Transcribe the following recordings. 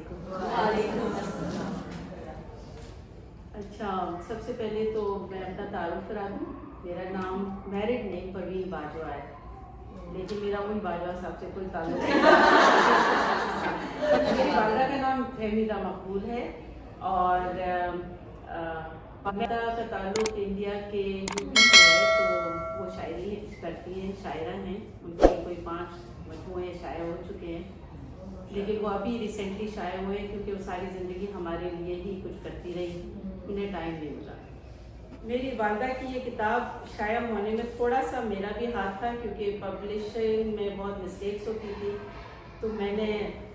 वालेकुम। अच्छा, सबसे पहले तो मैं अपना तारुफ करा दूँ। मेरा नाम मैरिड नेम परवीन बाजवा है, लेकिन मेरा वही बाजवा साहब से कोई ताल्लुक नहीं। मेरी वालिदा का नाम फहमीदा मकबूल है और वालिदा का ताल्लुक इंडिया के यूपी से है। तो वो शायरी करती हैं, शायरा हैं। उनके कोई 5 मजमूए शाये हो चुके हैं, लेकिन वो अभी रिसेंटली शाये हुए क्योंकि वो सारी ज़िंदगी हमारे लिए ही कुछ करती रही, उन्हें टाइम नहीं मिला। मेरी वालिदा की ये किताब शाया होने में थोड़ा सा मेरा भी हाथ था, क्योंकि पब्लिशिंग में बहुत मिस्टेक्स होती थी। तो मैंने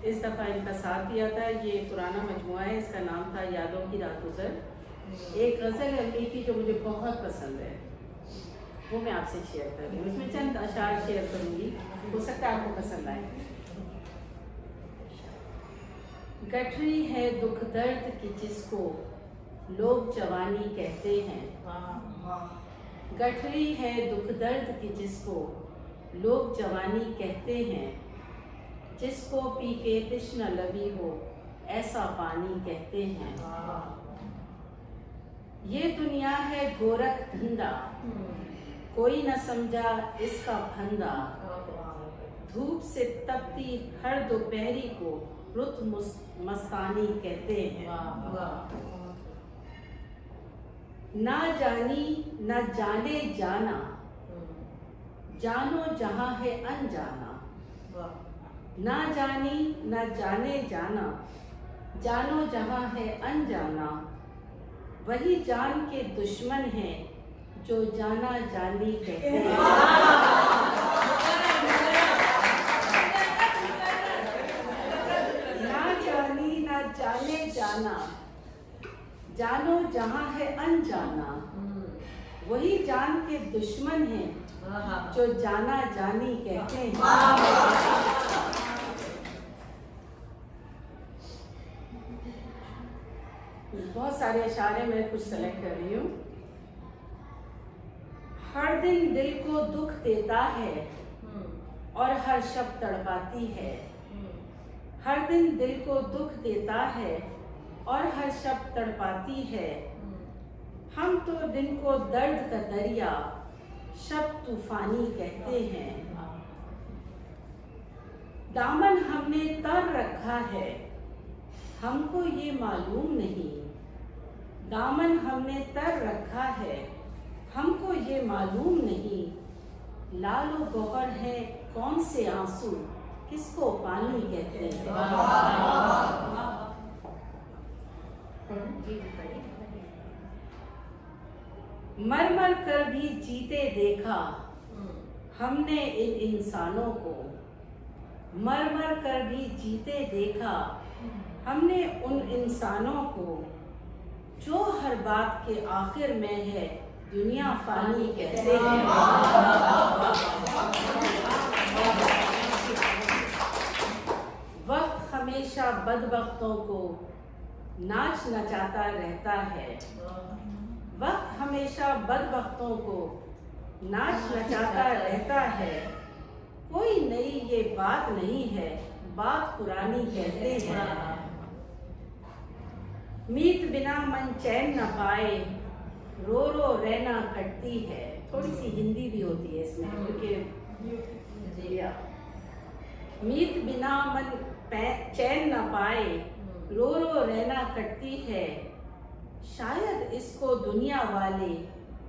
इस दफ़ा इनका साथ दिया था। ये पुराना मजमुआ है, इसका नाम था यादों की रात गुज़र। एक गज़ल है अली की जो मुझे बहुत पसंद है, वो मैं आपसे शेयर कर रही हूँ। इसमें चंद अशार शेयर करूँगी, हो सकता है आपको पसंद आए। गठरी है दुख दर्द की जिसको लोग जवानी कहते हैं। गठरी है दुख दर्द की जिसको लोग जवानी कहते हैं। जिसको पी के तृष्णा लबी हो ऐसा पानी कहते हैं। ये दुनिया है गोरख धंधा, कोई न समझा इसका फंदा। धूप से तपती हर दोपहरी को रुत मस्तानी कहते हैं। ना जानी ना जाने जाना, जानो जहाँ है अनजाना। ना जानी ना जाने जाना, जानो जहाँ है अनजाना। वही जान के दुश्मन है जो जाना जानी कहते हैं। ना जानी ना जाने जाना, जानो जहाँ है अनजाना। वही जान के दुश्मन है जो जाना जानी कहते हैं। बहुत सारे अशारे मैं कुछ सेलेक्ट कर रही हूँ। हर दिन दिल को दुख देता है और हर शब तड़पाती है। हर दिन दिल को दुख देता है और हर शब तड़पाती है। हम तो दिन को दर्द का दरिया शब तूफानी कहते हैं। दामन हमने तर रखा है हमको ये मालूम नहीं। दामन हमने तर रखा है हमको ये मालूम नहीं। लालो गौहर है कौन से आंसू किसको पानी कहते हैं। मर मर कर भी जीते देखा हमने इन इंसानों को। मर मर कर भी जीते देखा हमने उन इंसानों को, जो हर बात के आखिर में है दुनिया फानी कहते हैं। वक्त हमेशा बदबख्तों को नाच नचाता रहता है। वक्त हमेशा बदबख्तों को नाच नचाता रहता है। कोई नई ये बात नहीं है, बात पुरानी कहते हैं। मीत बिना मन चैन न पाए, रो रो रहना कटती है। थोड़ी सी हिंदी भी होती है इसमें, क्योंकि मीत बिना मन चैन न पाए, रो रो रहना कटती है। शायद इसको दुनिया वाले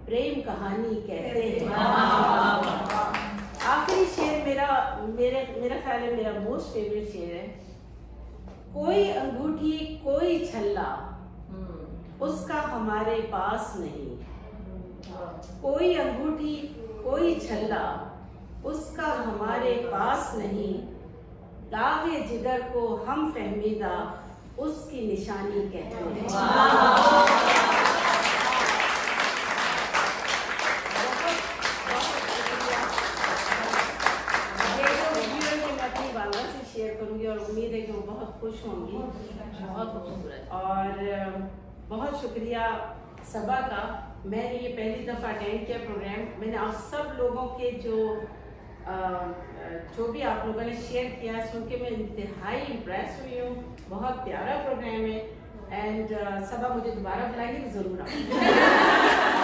प्रेम कहानी कहते हैं। आखिरी शेर मेरा ख्याल है मेरा मोस्ट फेवरेट शेर है। कोई अंगूठी कोई छल्ला उसका हमारे पास नहीं। कोई अंगूठी कोई छल्ला उसका हमारे पास नहीं। दागे जिगर को हम फहमीदा उसकी निशानी कहते हैं। शेयर करूंगी और उम्मीद है कि वो बहुत खुश होंगी। बहुत खूबसूरत और बहुत शुक्रिया सबा का। मैंने ये पहली दफ़ा अटेंड किया प्रोग्राम। मैंने आप सब लोगों के जो जो भी आप लोगों ने शेयर किया सुन के मैं इंतहाई इम्प्रेस हुई हूँ। बहुत प्यारा प्रोग्राम है एंड सबा मुझे दोबारा बुलाएंगे तो जरूर आऊँगी।